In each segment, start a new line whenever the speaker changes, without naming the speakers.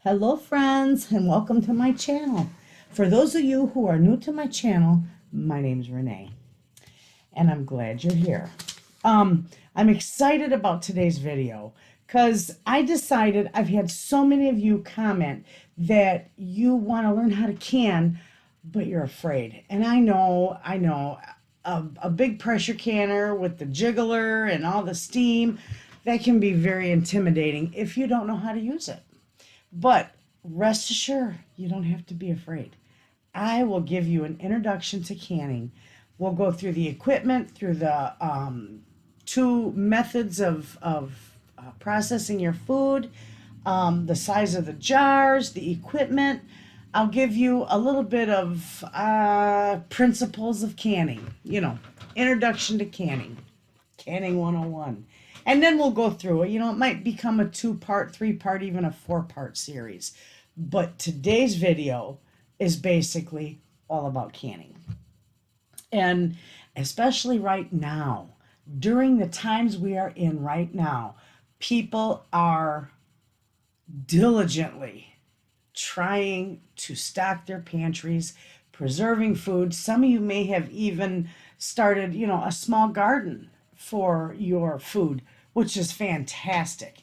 Hello friends and welcome to my channel. For those of you who are new to my channel, my name's Renee and I'm glad you're here. I'm excited about today's video because I decided I've had so many of you comment that you want to learn how to can, but you're afraid. And I know, a big pressure canner with the jiggler and all the steam, that can be very intimidating if you don't know how to use it. But rest assured, you don't have to be afraid. I will give you an introduction to canning. We'll go through the equipment, through the two methods of processing your food, the size of the jars, the equipment. I'll give you a little bit of principles of canning, introduction to canning, canning 101. And then we'll go through it. It might become a 2-part, 3-part, even a 4-part series. But today's video is basically all about canning. And especially right now, during the times we are in right now, people are diligently trying to stock their pantries, preserving food. Some of you may have even started, a small garden for your food, which is fantastic.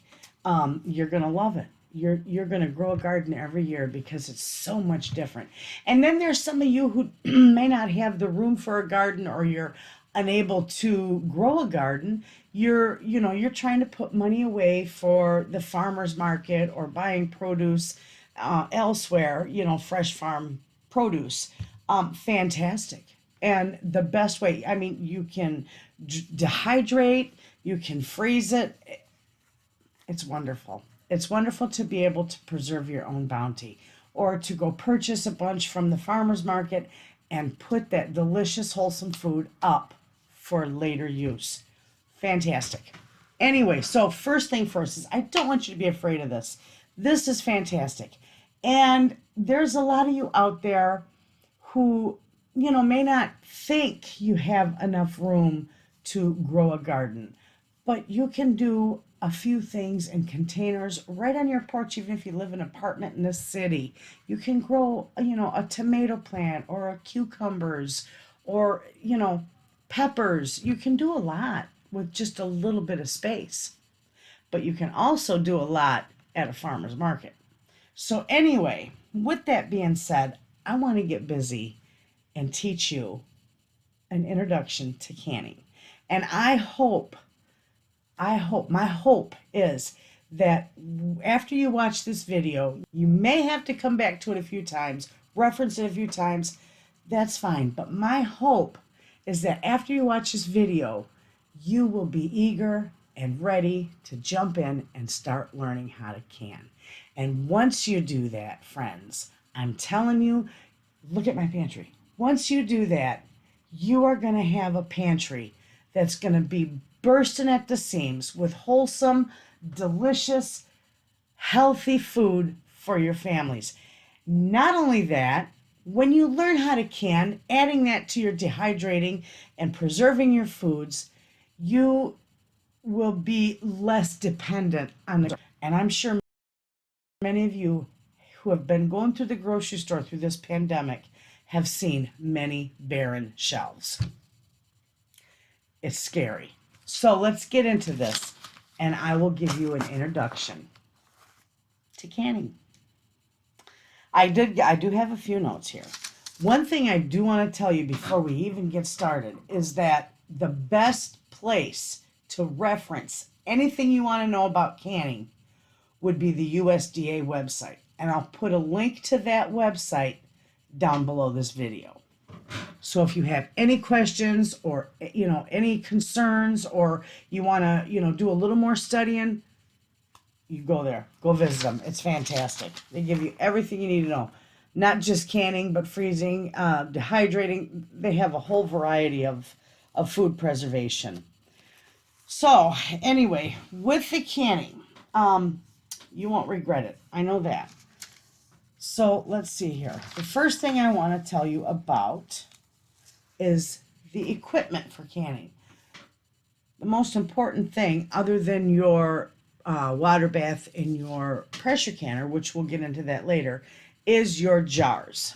You're gonna love it. You're gonna grow a garden every year because it's so much different. And then there's some of you who may not have the room for a garden, or you're unable to grow a garden. You're trying to put money away for the farmer's market or buying produce elsewhere, fresh farm produce. Fantastic. And the best way, you can dehydrate, you can freeze it. It's wonderful. It's wonderful to be able to preserve your own bounty, or to go purchase a bunch from the farmer's market and put that delicious, wholesome food up for later use. Fantastic. Anyway, so first thing first is I don't want you to be afraid of this. This is fantastic. And there's a lot of you out there who, may not think you have enough room to grow a garden, but you can do a few things in containers right on your porch. Even if you live in an apartment in the city, you can grow, a tomato plant or cucumbers or, peppers. You can do a lot with just a little bit of space, but you can also do a lot at a farmer's market. So anyway, with that being said, I want to get busy and teach you an introduction to canning. And my hope is that after you watch this video, you may have to come back to it a few times, reference it a few times, that's fine. But my hope is that after you watch this video, you will be eager and ready to jump in and start learning how to can. And once you do that, friends, I'm telling you, look at my pantry. Once you do that, you are going to have a pantry that's going to be bursting at the seams with wholesome, delicious, healthy food for your families. Not only that, when you learn how to can, adding that to your dehydrating and preserving your foods, you will be less dependent on the, and I'm sure many of you who have been going through the grocery store through this pandemic have seen many barren shelves. It's scary. So let's get into this, and I will give you an introduction to canning. I do have a few notes here. One thing I do want to tell you before we even get started is that the best place to reference anything you want to know about canning would be the USDA website. And I'll put a link to that website down below this video. So if you have any questions or, any concerns, or you want to, do a little more studying, you go there, go visit them. It's fantastic. They give you everything you need to know, not just canning, but freezing, dehydrating. They have a whole variety of food preservation. So anyway, with the canning, you won't regret it. I know that. So let's see here. The first thing I want to tell you about is the equipment for canning. The most important thing, other than your water bath in your pressure canner, which we'll get into that later, is your jars.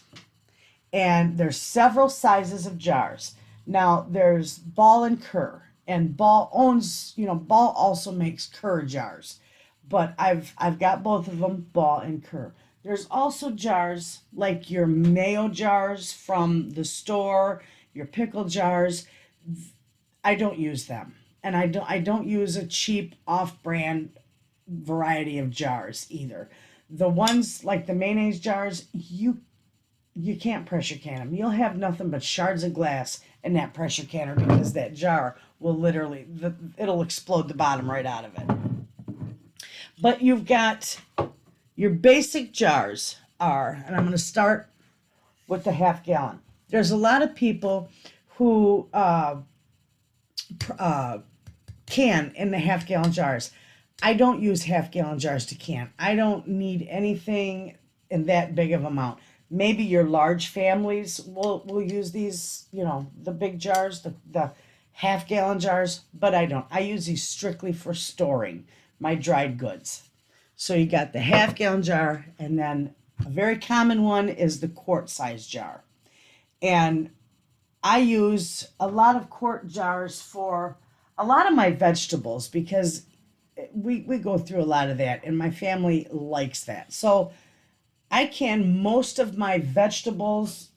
And there's several sizes of jars. Now there's Ball and Kerr, and Ball owns, Ball also makes Kerr jars, but I've got both of them, Ball and Kerr. There's also jars like your mayo jars from the store, your pickle jars. I don't use them, and I don't use a cheap off-brand variety of jars either. The ones like the mayonnaise jars, you can't pressure can them. You'll have nothing but shards of glass in that pressure canner because that jar will literally, it'll explode the bottom right out of it. But you've got your basic jars are, and I'm going to start with the half gallon. There's a lot of people who can in the half gallon jars. I don't use half gallon jars to can. I don't need anything in that big of amount. Maybe your large families will use these, the big jars, the half gallon jars, but I don't. I use these strictly for storing my dried goods. So you got the half gallon jar, and then a very common one is the quart size jar. And I use a lot of quart jars for a lot of my vegetables because we go through a lot of that, and my family likes that. So I can most of my vegetables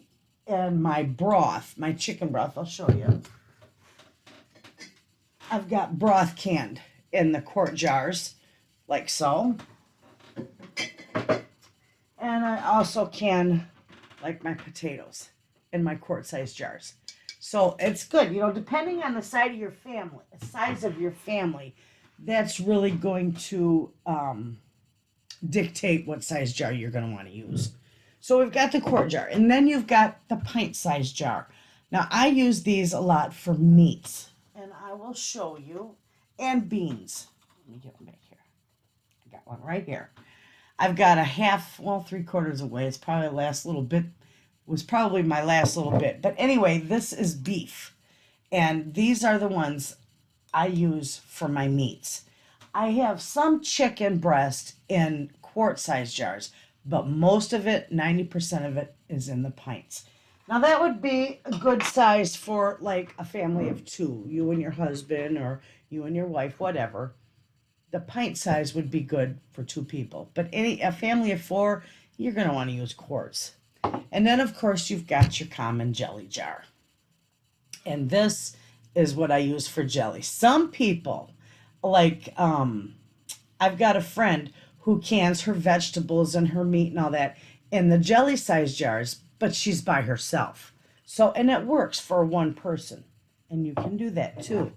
and my broth, my chicken broth, I'll show you. I've got broth canned in the quart jars, like so. And I also can, like, my potatoes in my quart size jars. So it's good, depending on the size of your family, that's really going to dictate what size jar you're going to want to use. So we've got the quart jar, and then you've got the pint size jar. Now I use these a lot for meats, and I will show you, and beans. Let me get one back here. I got one right here. I've got a half, 3/4 away. It's probably was probably my last little bit. But anyway, this is beef, and these are the ones I use for my meats. I have some chicken breast in quart size jars, but most of it, 90% of it, is in the pints. Now that would be a good size for like a family of 2, you and your husband or you and your wife, whatever. The pint size would be good for 2 people, but a family of 4, you're going to want to use quarts. And then of course you've got your common jelly jar. And this is what I use for jelly. Some people, like, I've got a friend who cans her vegetables and her meat and all that in the jelly size jars, but she's by herself. So, and it works for one person, and you can do that too.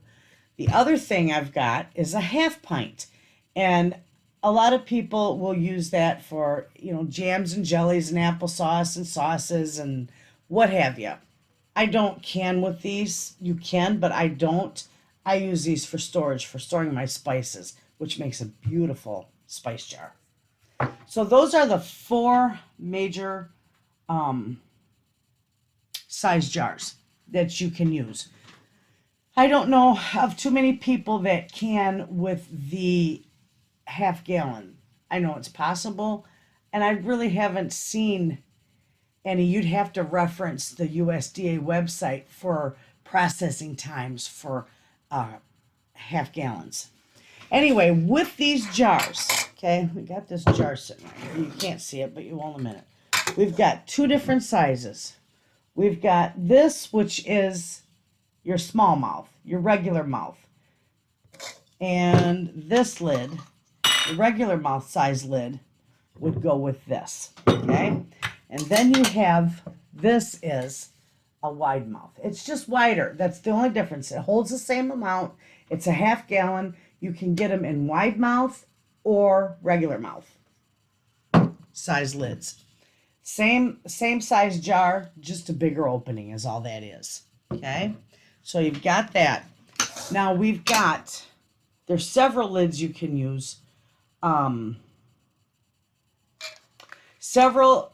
The other thing I've got is a half pint, and a lot of people will use that for, jams and jellies and applesauce and sauces and what have you. I don't can with these. You can, but I don't. I use these for storage, for storing my spices, which makes a beautiful spice jar. So those are the 4 major size jars that you can use. I don't know of too many people that can with the half gallon. I know it's possible, and I really haven't seen any. You'd have to reference the USDA website for processing times for half gallons. Anyway, with these jars, okay, we got this jar sitting right here. You can't see it, but you will in a minute. We've got 2 different sizes. We've got this, which is your small mouth, your regular mouth. And this lid, the regular mouth size lid, would go with this, okay? And then you have, this is a wide mouth. It's just wider. That's the only difference. It holds the same amount. It's a half gallon. You can get them in wide mouth or regular mouth size lids. Same size jar, just a bigger opening is all that is. Okay? So you've got that. Now there's several lids you can use. Several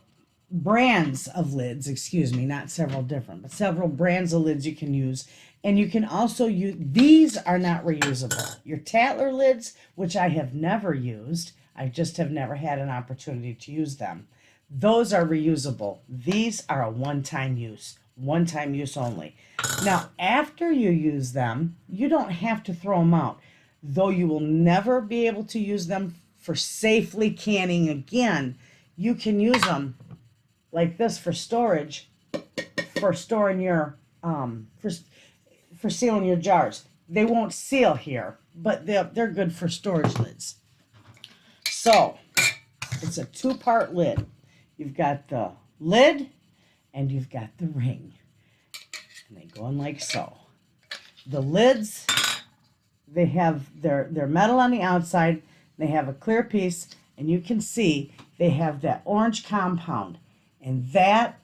brands of lids, not several different, but several brands of lids you can use. And you can also use, these are not reusable. Your Tatler lids, which I have never used, I just have never had an opportunity to use them. Those are reusable. These are a one-time use only. Now, after you use them, you don't have to throw them out, though you will never be able to use them for safely canning again. You can use them like this for storage, for storing your, for sealing your jars. They won't seal here, but they're good for storage lids. So, it's a two-part lid. You've got the lid and you've got the ring. And they go in like so. The lids, they have their metal on the outside. They have a clear piece, and you can see they have that orange compound. And that,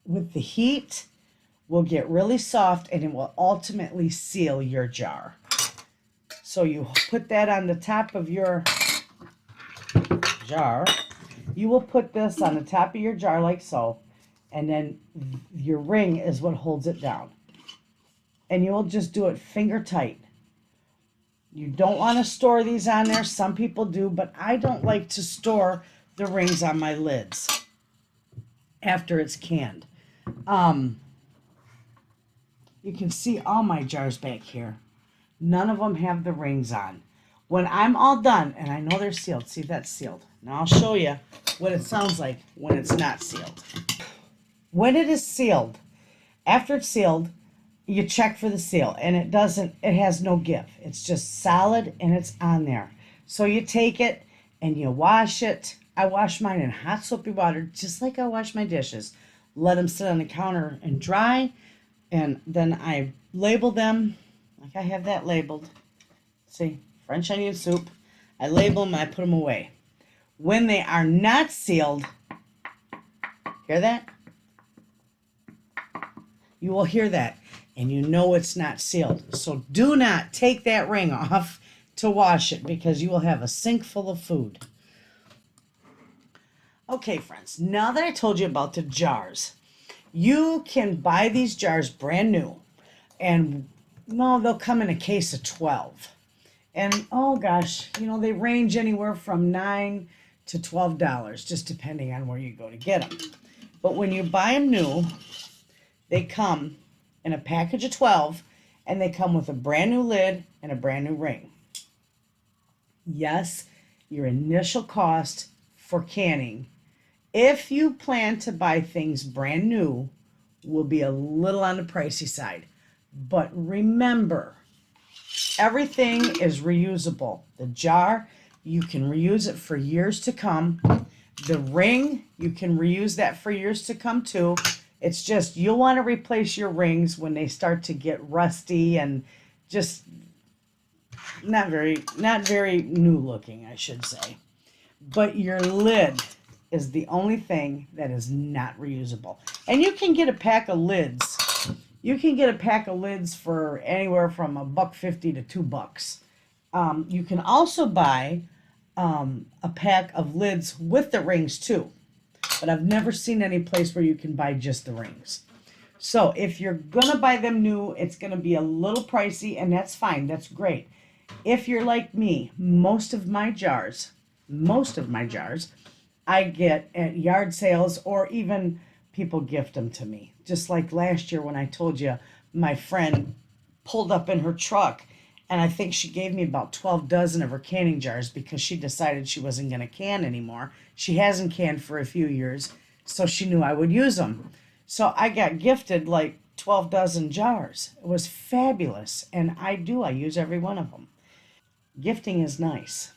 with the heat, will get really soft, and it will ultimately seal your jar. So you put that on the top of your jar. You will put this on the top of your jar like so, and then your ring is what holds it down. And you will just do it finger tight. You don't want to store these on there. Some people do, but I don't like to store the rings on my lids after it's canned. You can see all my jars back here. None of them have the rings on. When I'm all done, and I know they're sealed, see, that's sealed. Now I'll show you what it sounds like when it's not sealed. When it is sealed, after it's sealed, you check for the seal, and it has no give. It's just solid, and it's on there. So you take it, and you wash it. I wash mine in hot soapy water, just like I wash my dishes. Let them sit on the counter and dry, and then I label them, like I have that labeled. See, French onion soup. I label them, and I put them away. When they are not sealed, hear that? You will hear that, and you know it's not sealed. So do not take that ring off to wash it, because you will have a sink full of food. Okay, friends, now that I told you about the jars, you can buy these jars brand new, and no, they'll come in a case of 12. And oh gosh, they range anywhere from $9 to $12, just depending on where you go to get them. But when you buy them new, they come in a package of 12, and they come with a brand new lid and a brand new ring. Yes, your initial cost for canning, if you plan to buy things brand new, will be a little on the pricey side. But remember, everything is reusable. The jar, you can reuse it for years to come. The ring, you can reuse that for years to come too. It's just you'll want to replace your rings when they start to get rusty and just not very new looking, I should say. But your lid is the only thing that is not reusable. And you can get a pack of lids. You can get a pack of lids for anywhere from $1.50 to $2. You can also buy a pack of lids with the rings too. But I've never seen any place where you can buy just the rings. So if you're going to buy them new, it's going to be a little pricey, and that's fine. That's great. If you're like me, most of my jars, I get at yard sales, or even people gift them to me. Just like last year when I told you my friend pulled up in her truck, and I think she gave me about 12 dozen of her canning jars because she decided she wasn't going to can anymore. She hasn't canned for a few years, so she knew I would use them. So I got gifted like 12 dozen jars. It was fabulous, and I use every one of them. Gifting is nice.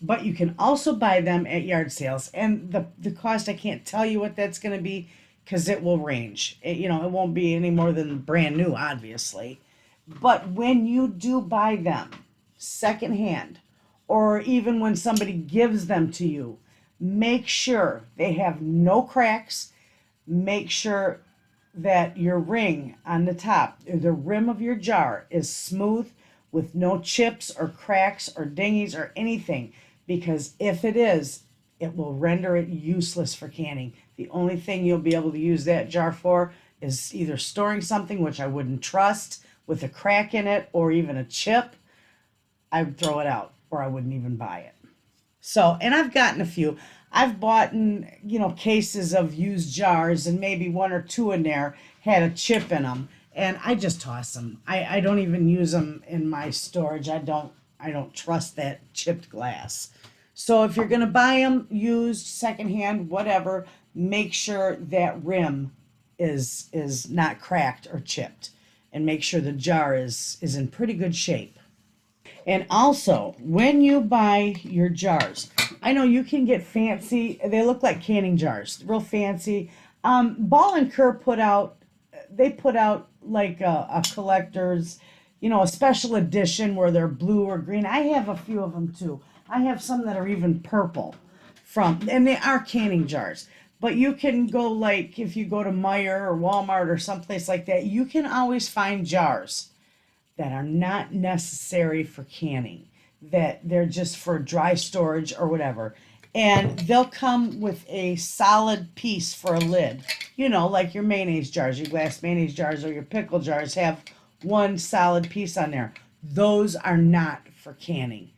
But you can also buy them at yard sales, and the cost, I can't tell you what that's going to be, because it will range. It won't be any more than brand new, obviously. But when you do buy them secondhand, or even when somebody gives them to you, make sure they have no cracks. Make sure that your ring on the top, or the rim of your jar, is smooth with no chips or cracks or dingies or anything. Because if it is, it will render it useless for canning. The only thing you'll be able to use that jar for is either storing something which I wouldn't trust with a crack in it or even a chip, I would throw it out or I wouldn't even buy it. So, and I've gotten a few. I've bought in, cases of used jars and maybe one or two in there had a chip in them and I just toss them. I don't even use them in my storage. I don't trust that chipped glass. So if you're going to buy them used, secondhand, whatever, make sure that rim is not cracked or chipped and make sure the jar is in pretty good shape. And also, when you buy your jars, I know you can get fancy. They look like canning jars, real fancy. Ball and Kerr they put out like a collector's, a special edition where they're blue or green. I have a few of them too. I have some that are even purple and they are canning jars. But you can go like, if you go to Meijer or Walmart or someplace like that, you can always find jars that are not necessary for canning, that they're just for dry storage or whatever. And they'll come with a solid piece for a lid. Like your mayonnaise jars, your glass mayonnaise jars or your pickle jars have one solid piece on there. Those are not for canning.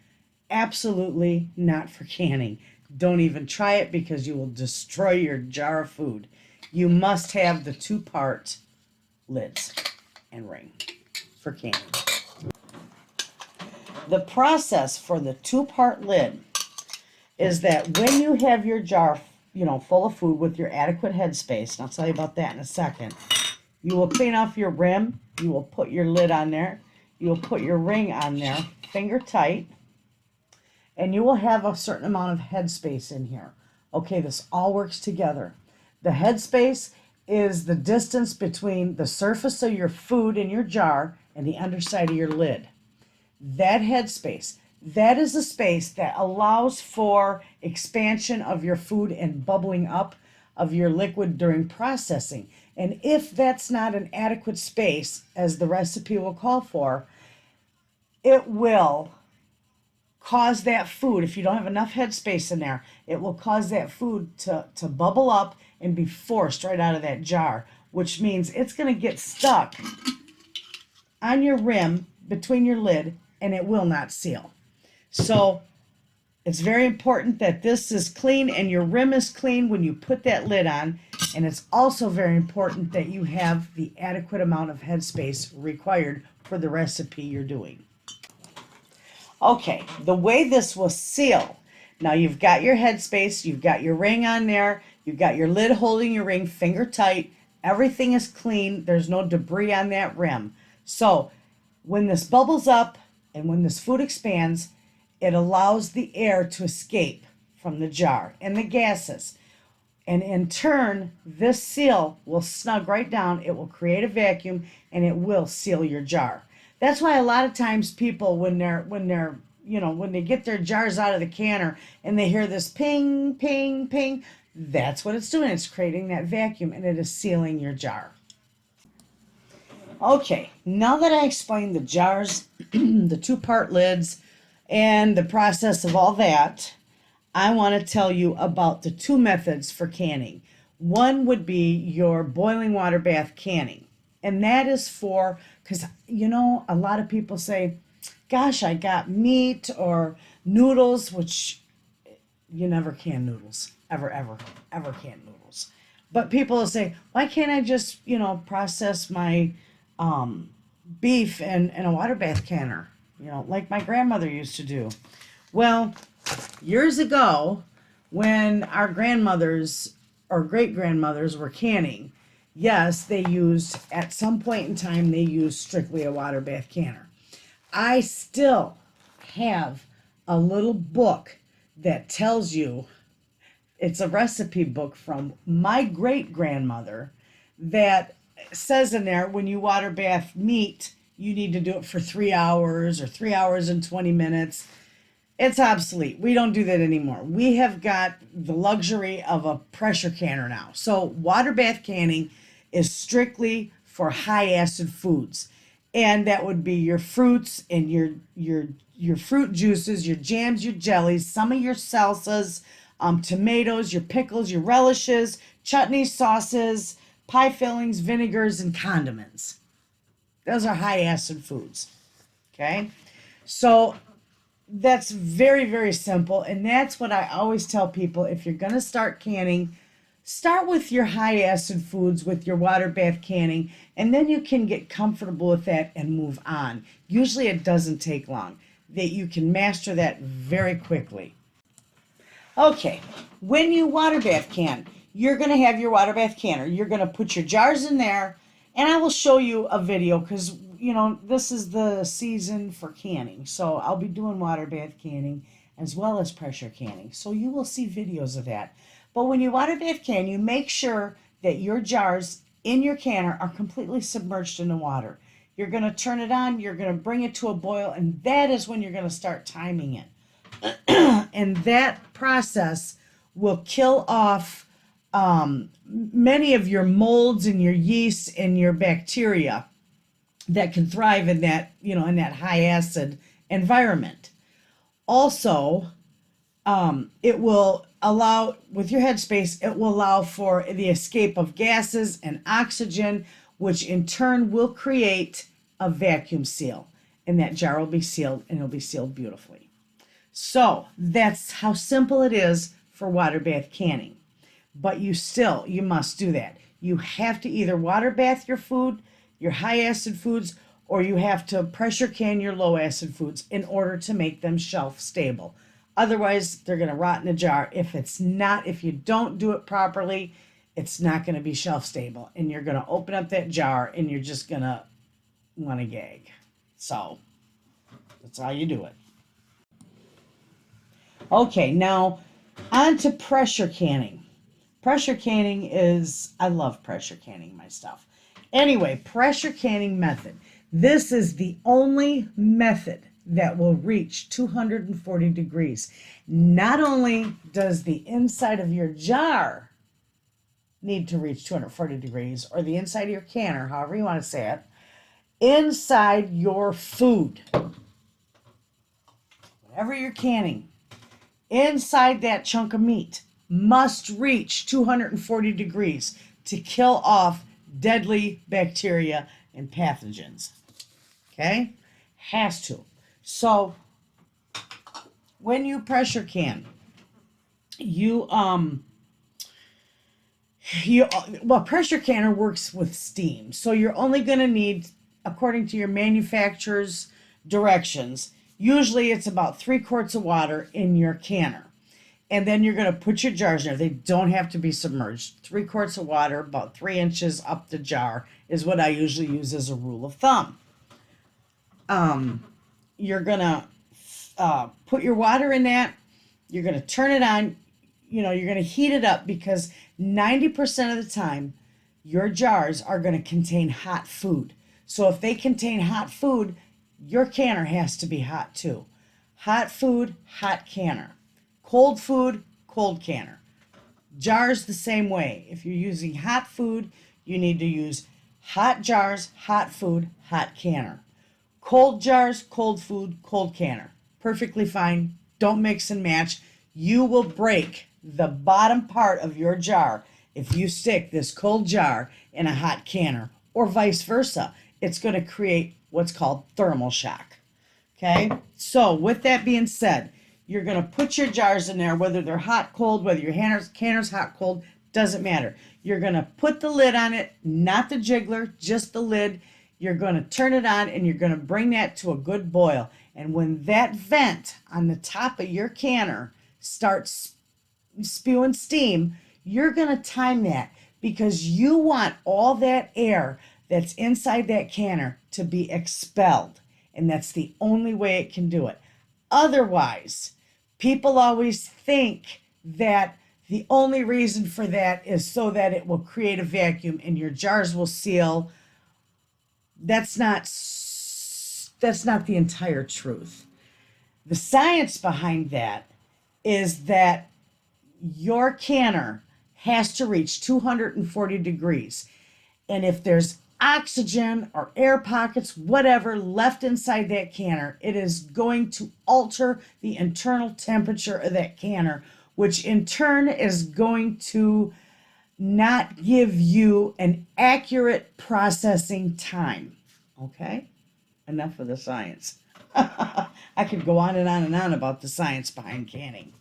Absolutely not for canning. Don't even try it because you will destroy your jar of food. You must have the 2-part lids and ring for canning. The process for the 2-part lid is that when you have your jar, full of food with your adequate headspace, and I'll tell you about that in a second, you will clean off your rim, you will put your lid on there, you will put your ring on there, finger tight, and you will have a certain amount of headspace in here. Okay, this all works together. The headspace is the distance between the surface of your food in your jar and the underside of your lid. That headspace, that is the space that allows for expansion of your food and bubbling up of your liquid during processing. And if that's not an adequate space, as the recipe will call for, it will cause that food, if you don't have enough headspace in there, it will cause that food to bubble up and be forced right out of that jar, which means it's going to get stuck on your rim between your lid and it will not seal. So it's very important that this is clean and your rim is clean when you put that lid on. And it's also very important that you have the adequate amount of headspace required for the recipe you're doing. Okay, the way this will seal. Now you've got your headspace, you've got your ring on there, you've got your lid holding your ring finger tight. Everything is clean. There's no debris on that rim. So when this bubbles up and when this food expands, it allows the air to escape from the jar and the gases. And in turn, this seal will snug right down. It will create a vacuum and it will seal your jar. That's why a lot of times people, when they get their jars out of the canner and they hear this ping, ping, ping, that's what it's doing. It's creating that vacuum and it is sealing your jar. Okay, now that I explained the jars, the 2-part lids, and the process of all that, I want to tell you about the 2 methods for canning. One would be your boiling water bath canning. And that is for, because, a lot of people say, gosh, I got meat or noodles, which you never can noodles. Ever can noodles. But people will say, why can't I just, process my beef in a water bath canner? Like my grandmother used to do. Well, years ago, when our grandmothers or great-grandmothers were canning, yes, at some point in time, they used strictly a water bath canner. I still have a little book that tells you, it's a recipe book from my great-grandmother that says in there, when you water bath meat, you need to do it for 3 hours or 3 hours and 20 minutes. It's obsolete. We don't do that anymore. We have got the luxury of a pressure canner now. So water bath canning is strictly for high acid foods. And that would be your fruits and your fruit juices, your jams, your jellies, some of your salsas, tomatoes, your pickles, your relishes, chutneys, sauces, pie fillings, vinegars, and condiments. Those are high acid foods. Okay? So that's very, very simple. And that's what I always tell people. If you're going to start canning, start with your high acid foods, with your water bath canning, and then you can get comfortable with that and move on. Usually it doesn't take long. That you can master that very quickly. Okay, when you water bath can, you're going to have your water bath canner. You're going to put your jars in there, and I will show you a video because, you know, this is the season for canning. So I'll be doing water bath canning as well as pressure canning. So you will see videos of that. But when you water bath can, you make sure that your jars in your canner are completely submerged in the water. You're going to turn it on, you're going to bring it to a boil, and that is when you're going to start timing it. And that process will kill off many of your molds and your yeasts and your bacteria that can thrive in that, you know, in that high acid environment. Also, it will allow, with your Headspace, it will allow for the escape of gases and oxygen, which in turn will create a vacuum seal. And that jar will be sealed, and it'll be sealed beautifully. So that's how simple it is for water bath canning. But you must do that. You have to either water bath your food, your high acid foods, or you have to pressure can your low acid foods in order to make them shelf stable. Otherwise, they're going to rot in a jar. If you don't do it properly, it's not going to be shelf stable. And you're going to open up that jar and you're just going to want to gag. So that's how you do it. Okay, now on to pressure canning. Pressure canning I love pressure canning my stuff. Anyway, pressure canning method. This is the only method that will reach 240 degrees. Not only does the inside of your jar need to reach 240 degrees, or the inside of your canner, however you want to say it, inside your food, whatever you're canning, inside that chunk of meat must reach 240 degrees to kill off deadly bacteria and pathogens. Okay? Has to. So when you pressure can, pressure canner works with steam. So you're only going to need, according to your manufacturer's directions, usually it's about 3 quarts of water in your canner. And then you're going to put your jars in there. They don't have to be submerged. 3 quarts of water, about 3 inches up the jar, is what I usually use as a rule of thumb. You're going to put your water in that. You're going to turn it on. You're going to heat it up because 90% of the time, your jars are going to contain hot food. So if they contain hot food, your canner has to be hot too. Hot food, hot canner. Cold food, cold canner. Jars the same way. If you're using hot food, you need to use hot jars, hot food, hot canner. Cold jars, cold food, cold canner. Perfectly fine. Don't mix and match. You will break the bottom part of your jar if you stick this cold jar in a hot canner, or vice versa. It's going to create what's called thermal shock. Okay? So with that being said, you're going to put your jars in there, whether they're hot, cold, whether your canner's hot, cold, doesn't matter. You're going to put the lid on it, not the jiggler, just the lid. You're going to turn it on, and you're going to bring that to a good boil. And when that vent on the top of your canner starts spewing steam, you're going to time that because you want all that air that's inside that canner to be expelled. And that's the only way it can do it. Otherwise, people always think that the only reason for that is so that it will create a vacuum and your jars will seal. That's not the entire truth. The science behind that is that your canner has to reach 240 degrees. And if there's oxygen or air pockets, whatever, left inside that canner, it is going to alter the internal temperature of that canner, which in turn is going to not give you an accurate processing time. Okay? Enough of the science. I could go on and on and on about the science behind canning.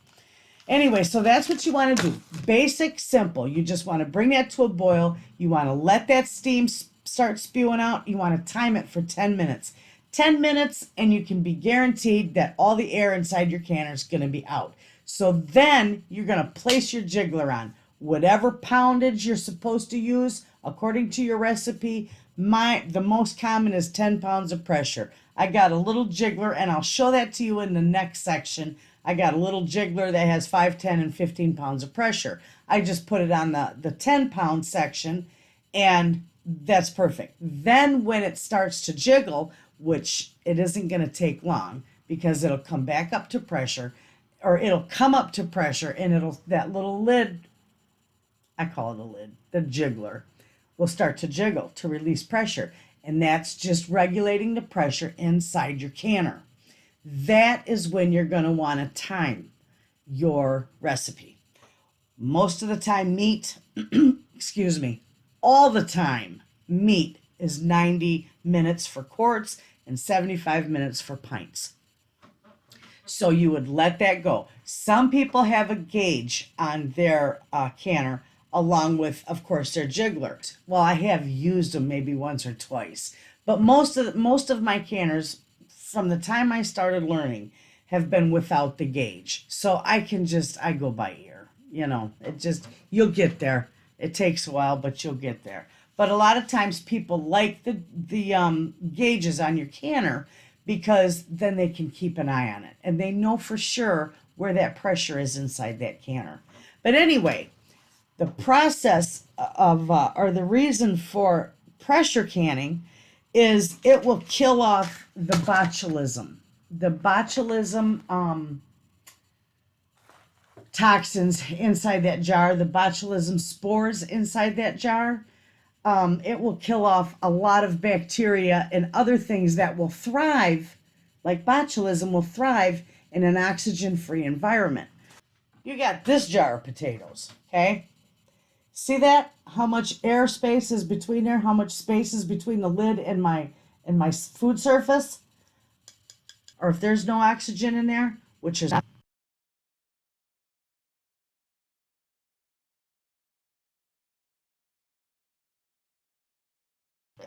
Anyway, so that's what you want to do. Basic, simple. You just want to bring that to a boil. You want to let that steam start spewing out. You want to time it for 10 minutes. 10 minutes, and you can be guaranteed that all the air inside your canner is going to be out. So then you're going to place your jiggler on. Whatever poundage you're supposed to use, according to your recipe, the most common is 10 pounds of pressure. I got a little jiggler, and I'll show that to you in the next section. I got a little jiggler that has 5, 10, and 15 pounds of pressure. I just put it on the 10-pound section, and that's perfect. Then when it starts to jiggle, which it isn't going to take long because it'll come back up to pressure, or it'll come up to pressure, and that little lid, I call it a lid, the jiggler, will start to jiggle to release pressure. And that's just regulating the pressure inside your canner. That is when you're going to want to time your recipe. Most of the time, meat, excuse me, all the time, meat is 90 minutes for quarts and 75 minutes for pints. So you would let that go. Some people have a gauge on their canner, along with, of course, their jigglers. Well, I have used them maybe once or twice, but most of my canners, from the time I started learning, have been without the gauge. So I go by ear. You'll get there. It takes a while, but you'll get there. But a lot of times people like the gauges on your canner because then they can keep an eye on it and they know for sure where that pressure is inside that canner. But anyway, the process or the reason for pressure canning is it will kill off the botulism. The botulism toxins inside that jar, the botulism spores inside that jar, it will kill off a lot of bacteria and other things that will thrive, like botulism will thrive in an oxygen-free environment. You got this jar of potatoes, okay? See that? How much airspace is between there? How much space is between the lid and my food surface? Or if there's no oxygen in there, which is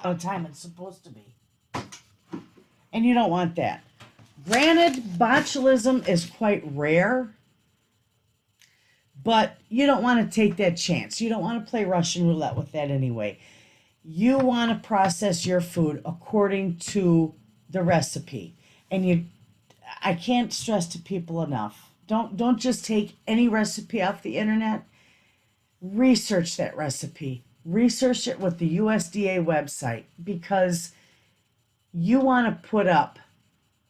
on time it's supposed to be. And you don't want that. Granted, botulism is quite rare, but you don't want to take that chance. You don't want to play Russian roulette with that anyway. You want to process your food according to the recipe. And I can't stress to people enough. Don't just take any recipe off the internet. Research that recipe. Research it with the USDA website because you want to put up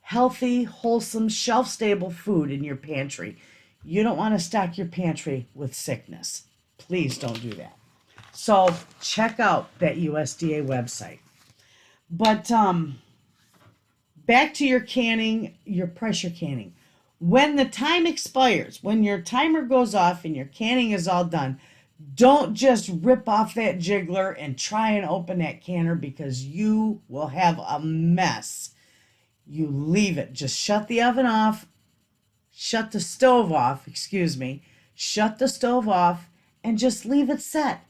healthy, wholesome, shelf-stable food in your pantry. You don't want to stock your pantry with sickness. Please don't do that. So check out that USDA website. But back to your canning, your pressure canning. When the time expires, when your timer goes off and your canning is all done, don't just rip off that jiggler and try and open that canner because you will have a mess. You leave it. Just shut the oven off. Shut the stove off, shut the stove off and just leave it set.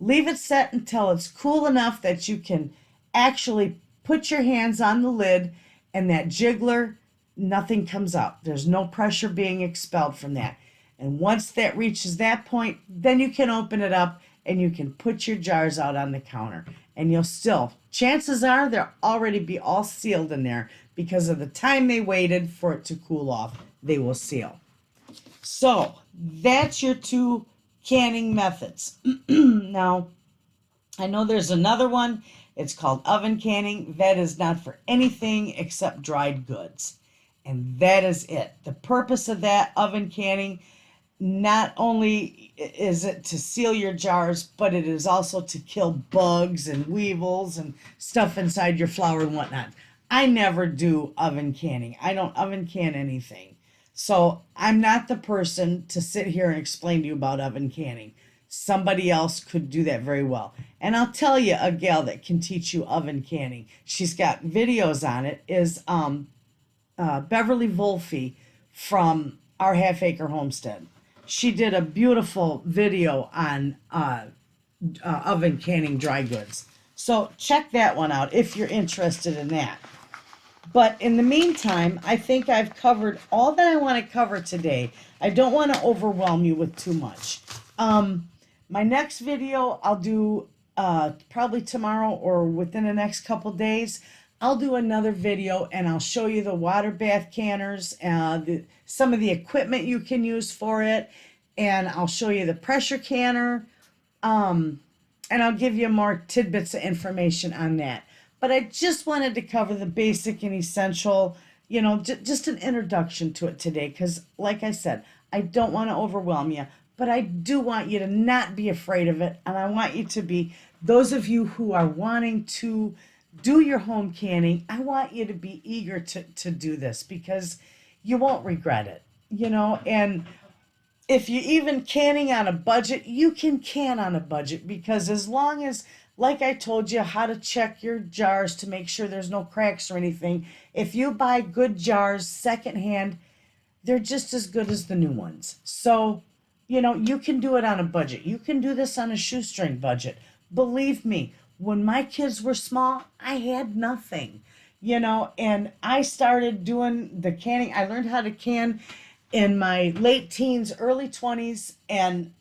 Leave it set until it's cool enough that you can actually put your hands on the lid and that jiggler, nothing comes out. There's no pressure being expelled from that. And once that reaches that point, then you can open it up and you can put your jars out on the counter. And chances are they'll already be all sealed in there because of the time they waited for it to cool off. They will seal. So that's your 2 canning methods. Now, I know there's another one. It's called oven canning. That is not for anything except dried goods. And that is it. The purpose of that oven canning, not only is it to seal your jars, but it is also to kill bugs and weevils and stuff inside your flour and whatnot. I never do oven canning. I don't oven can anything. So I'm not the person to sit here and explain to you about oven canning. somebody else could do that very well. And I'll tell you a gal that can teach you oven canning. She's got videos on it, is Beverly Wolfe from Our Half Acre Homestead. She did a beautiful video on oven canning dry goods. So check that one out if you're interested in that. But in the meantime, I think I've covered all that I want to cover today. I don't want to overwhelm you with too much. My next video I'll do probably tomorrow or within the next couple days. I'll do another video and I'll show you the water bath canners, some of the equipment you can use for it, and I'll show you the pressure canner, and I'll give you more tidbits of information on that. But I just wanted to cover the basic and essential, just an introduction to it today, because like I said, I don't want to overwhelm you, but I do want you to not be afraid of it, and I want you to be, those of you who are wanting to do your home canning, I want you to be eager to do this, because you won't regret it, and if you're even canning on a budget, you can can on a budget, because as long as, like I told you, how to check your jars to make sure there's no cracks or anything, if you buy good jars secondhand, they're just as good as the new ones. So, you can do it on a budget. You can do this on a shoestring budget. Believe me, when my kids were small, I had nothing, and I started doing the canning. I learned how to can in my late teens, early 20s, and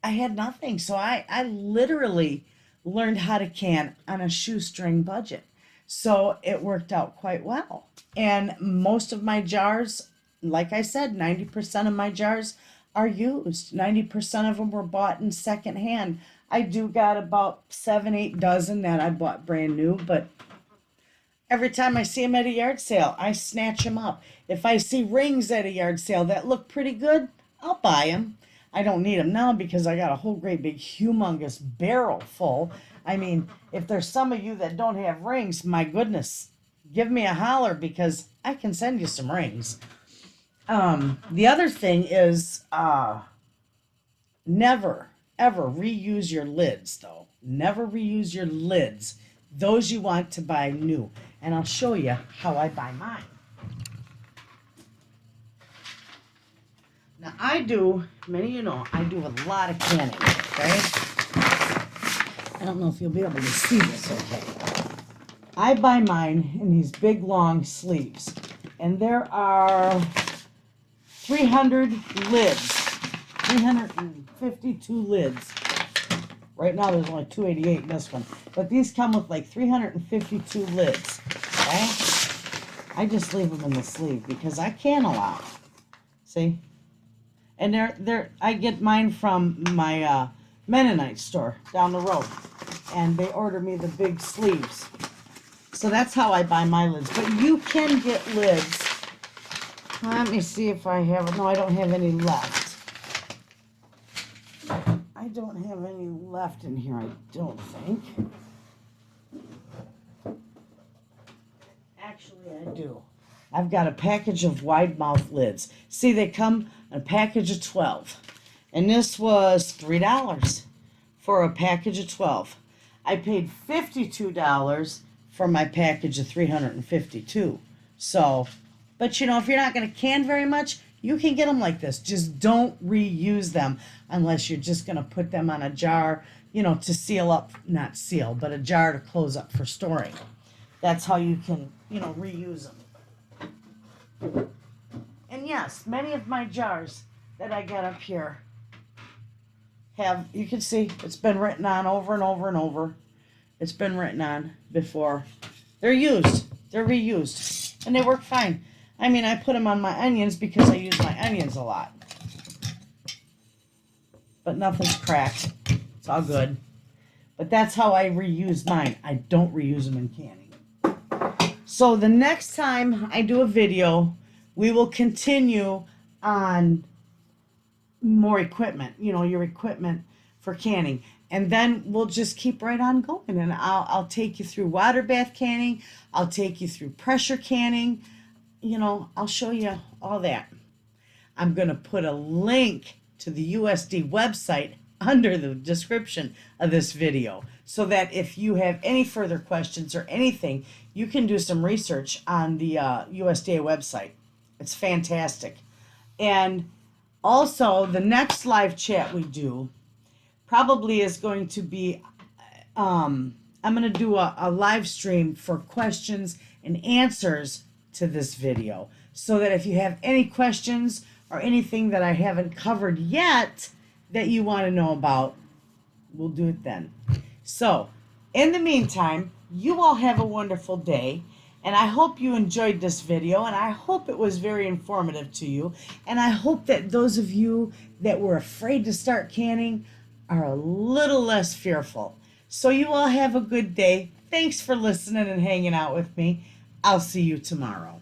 I had nothing. So I literally learned how to can on a shoestring budget. So it worked out quite well. And most of my jars, like I said, 90% of my jars are used. 90% of them were bought in secondhand. I do got about 7-8 dozen that I bought brand new, but every time I see them at a yard sale, I snatch them up. If I see rings at a yard sale that look pretty good, I'll buy them. I don't need them now because I got a whole great big humongous barrel full. I mean, if there's some of you that don't have rings, my goodness, give me a holler, because I can send you some rings. The other thing is never, ever reuse your lids, though. Never reuse your lids. Those you want to buy new. And I'll show you how I buy mine. Now many of you know, I do a lot of canning, okay? I don't know if you'll be able to see this okay. I buy mine in these big long sleeves. And there are 300 lids, 352 lids. Right now there's only 288 in this one. But these come with like 352 lids, okay? I just leave them in the sleeve because I can a lot. See? And I get mine from my Mennonite store down the road. And they order me the big sleeves. So that's how I buy my lids. But you can get lids. Let me see if I have, no, I don't have any left. I don't have any left in here, I don't think. Actually, I do. I've got a package of wide mouth lids. See, they come in a package of 12. And this was $3 for a package of 12. I paid $52 for my package of 352. So, but if you're not going to can very much, you can get them like this. Just don't reuse them unless you're just going to put them on a jar, to seal up, not seal, but a jar to close up for storing. That's how you can, reuse them. And yes, many of my jars that I got up here have, you can see, it's been written on over and over and over. It's been written on before. They're used. They're reused. And they work fine. I mean, I put them on my onions because I use my onions a lot. But nothing's cracked. It's all good. But that's how I reuse mine. I don't reuse them in canning. So the next time I do a video, we will continue on more equipment, your equipment for canning. And then we'll just keep right on going. And I'll take you through water bath canning. I'll take you through pressure canning. I'll show you all that. I'm going to put a link to the USD website under the description of this video, so that if you have any further questions or anything, you can do some research on the USDA website. It's fantastic. And also, the next live chat we do probably is going to be, I'm going to do a live stream for questions and answers to this video, so that if you have any questions or anything that I haven't covered yet that you want to know about, we'll do it then. So, in the meantime, you all have a wonderful day, and I hope you enjoyed this video, and I hope it was very informative to you, and I hope that those of you that were afraid to start canning are a little less fearful. So you all have a good day. Thanks for listening and hanging out with me. I'll see you tomorrow.